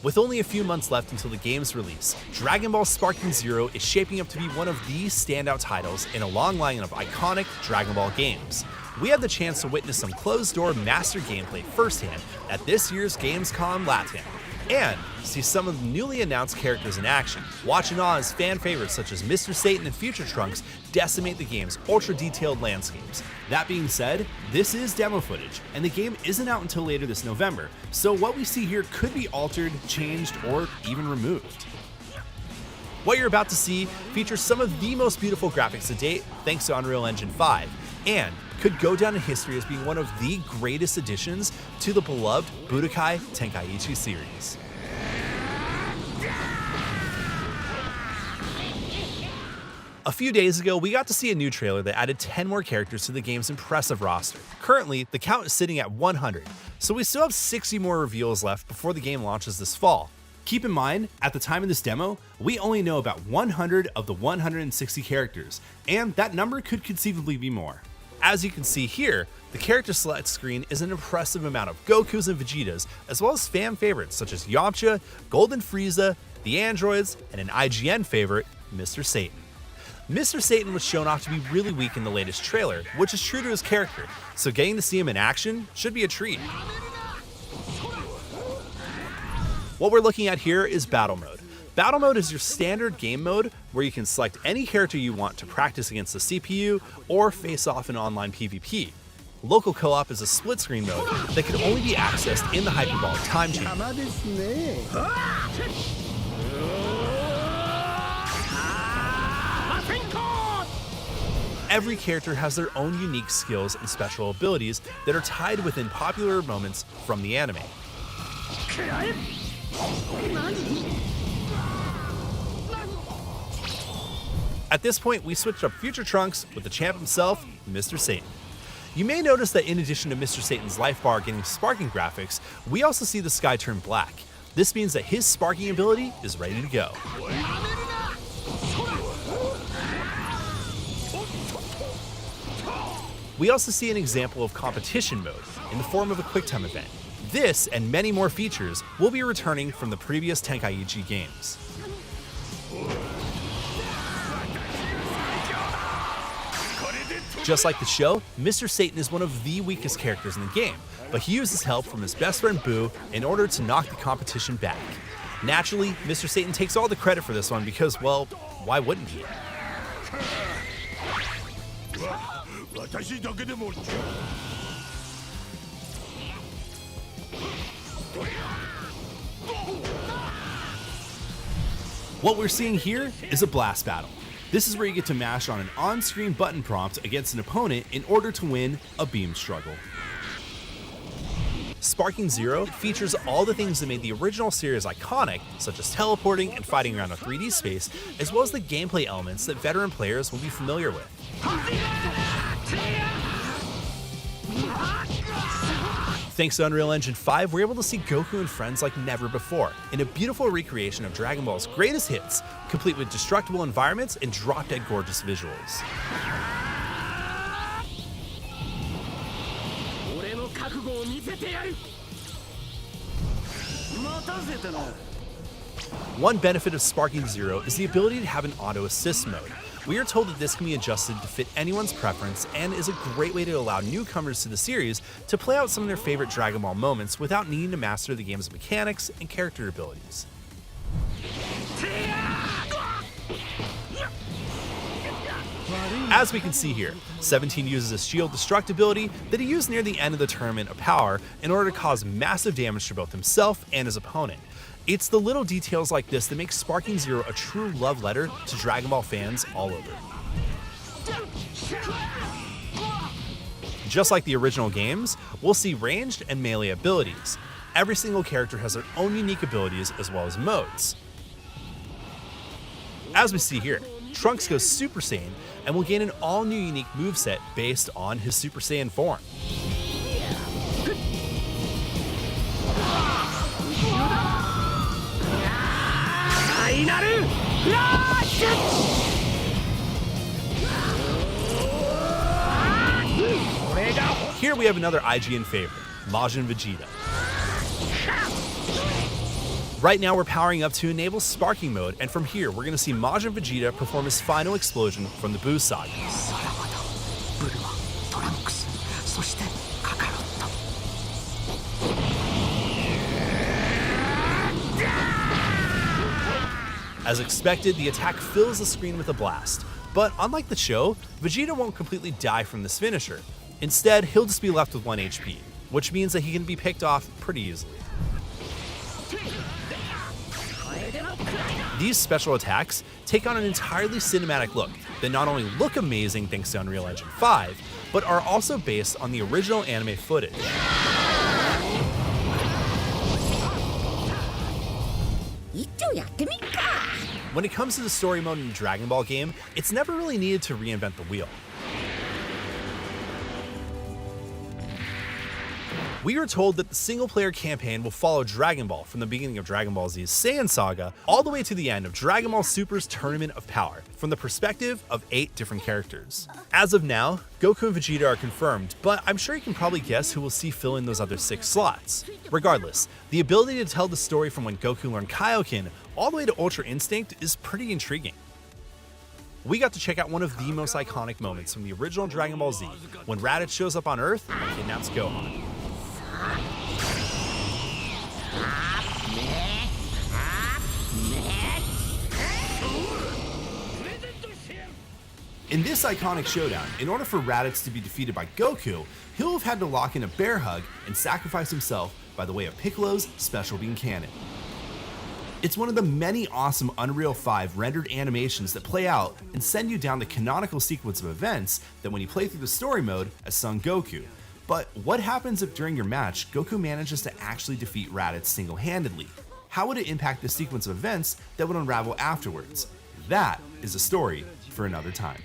With only a few months left until the game's release, Dragon Ball Sparking Zero is shaping up to be one of the standout titles in a long line of iconic Dragon Ball games. We had the chance to witness some closed-door master gameplay firsthand at this year's Gamescom Latam, and see some of the newly announced characters in action, watch in awe as fan favorites such as Mr. Satan and Future Trunks decimate the game's ultra-detailed landscapes. That being said, this is demo footage, and the game isn't out until later this November, so what we see here could be altered, changed, or even removed. What you're about to see features some of the most beautiful graphics to date thanks to Unreal Engine 5, and could go down in history as being one of the greatest additions to the beloved Budokai Tenkaichi series. A few days ago, we got to see a new trailer that added 10 more characters to the game's impressive roster. Currently, the count is sitting at 100, so we still have 60 more reveals left before the game launches this fall. Keep in mind, at the time of this demo, we only know about 100 of the 160 characters, and that number could conceivably be more. As you can see here, the character select screen is an impressive amount of Gokus and Vegetas, as well as fan favorites such as Yamcha, Golden Frieza, the androids, and an IGN favorite, Mr. Satan. Mr. Satan was shown off to be really weak in the latest trailer, which is true to his character, so getting to see him in action should be a treat. What we're looking at here is Battle Mode. Battle Mode is your standard game mode where you can select any character you want to practice against the CPU or face off in online PvP. Local co-op is a split screen mode that can only be accessed in the hyperbolic time chamber. Every character has their own unique skills and special abilities that are tied within popular moments from the anime. At this point, we switched up Future Trunks with the champ himself, Mr. Satan. You may notice that in addition to Mr. Satan's life bar getting sparking graphics, we also see the sky turn black. This means that his sparking ability is ready to go. We also see an example of competition mode in the form of a QuickTime event. This and many more features will be returning from the previous Tenkaichi games. Just like the show, Mr. Satan is one of the weakest characters in the game, but he uses help from his best friend Boo in order to knock the competition back. Naturally, Mr. Satan takes all the credit for this one because, well, why wouldn't he? What we're seeing here is a blast battle. This is where you get to mash on an on-screen button prompt against an opponent in order to win a beam struggle. Sparking Zero features all the things that made the original series iconic, such as teleporting and fighting around a 3D space, as well as the gameplay elements that veteran players will be familiar with. Thanks to Unreal Engine 5, we're able to see Goku and friends like never before, in a beautiful recreation of Dragon Ball's greatest hits, complete with destructible environments and drop-dead gorgeous visuals. One benefit of Sparking Zero is the ability to have an auto-assist mode. We are told that this can be adjusted to fit anyone's preference and is a great way to allow newcomers to the series to play out some of their favorite Dragon Ball moments without needing to master the game's mechanics and character abilities. As we can see here, 17 uses a shield destruct ability that he used near the end of the Tournament of Power in order to cause massive damage to both himself and his opponent. It's the little details like this that make Sparking Zero a true love letter to Dragon Ball fans all over. Just like the original games, we'll see ranged and melee abilities. Every single character has their own unique abilities as well as modes. As we see here, Trunks goes Super Saiyan and will gain an all-new unique moveset based on his Super Saiyan form. Here we have another IGN favorite, Majin Vegeta. Right now we're powering up to enable sparking mode, and from here we're going to see Majin Vegeta perform his final explosion from the Buu Saga. As expected, the attack fills the screen with a blast, but unlike the show, Vegeta won't completely die from this finisher. Instead, he'll just be left with 1 HP, which means that he can be picked off pretty easily. These special attacks take on an entirely cinematic look that not only look amazing thanks to Unreal Engine 5, but are also based on the original anime footage. When it comes to the story mode in a Dragon Ball game, it's never really needed to reinvent the wheel. We are told that the single-player campaign will follow Dragon Ball from the beginning of Dragon Ball Z's Saiyan Saga all the way to the end of Dragon Ball Super's Tournament of Power, from the perspective of 8 different characters. As of now, Goku and Vegeta are confirmed, but I'm sure you can probably guess who we'll see fill in those other 6 slots. Regardless, the ability to tell the story from when Goku learned Kaioken all the way to Ultra Instinct is pretty intriguing. We got to check out one of the most iconic moments from the original Dragon Ball Z, when Raditz shows up on Earth and kidnaps Gohan. In this iconic showdown, in order for Raditz to be defeated by Goku, he'll have had to lock in a bear hug and sacrifice himself by the way of Piccolo's Special Beam Cannon. It's one of the many awesome Unreal 5 rendered animations that play out and send you down the canonical sequence of events that when you play through the story mode as Son Goku. But what happens if during your match, Goku manages to actually defeat Raditz single-handedly? How would it impact the sequence of events that would unravel afterwards? That is a story for another time.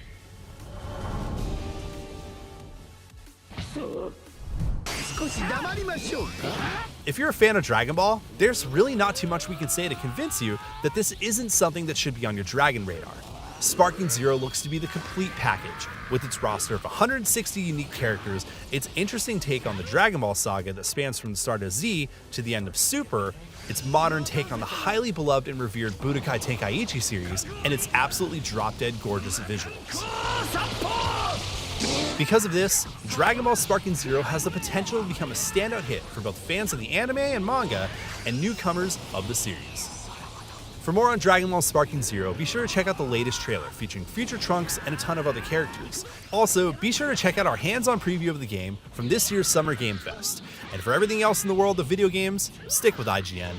If you're a fan of Dragon Ball, there's really not too much we can say to convince you that this isn't something that should be on your Dragon radar. Sparking Zero looks to be the complete package, with its roster of 160 unique characters, its interesting take on the Dragon Ball saga that spans from the start of Z to the end of Super, its modern take on the highly beloved and revered Budokai Tenkaichi series, and its absolutely drop-dead gorgeous visuals. Because of this, Dragon Ball Sparking Zero has the potential to become a standout hit for both fans of the anime and manga and newcomers of the series. For more on Dragon Ball Sparking Zero, be sure to check out the latest trailer featuring future Trunks and a ton of other characters. Also, be sure to check out our hands-on preview of the game from this year's Summer Game Fest. And for everything else in the world of video games, stick with IGN.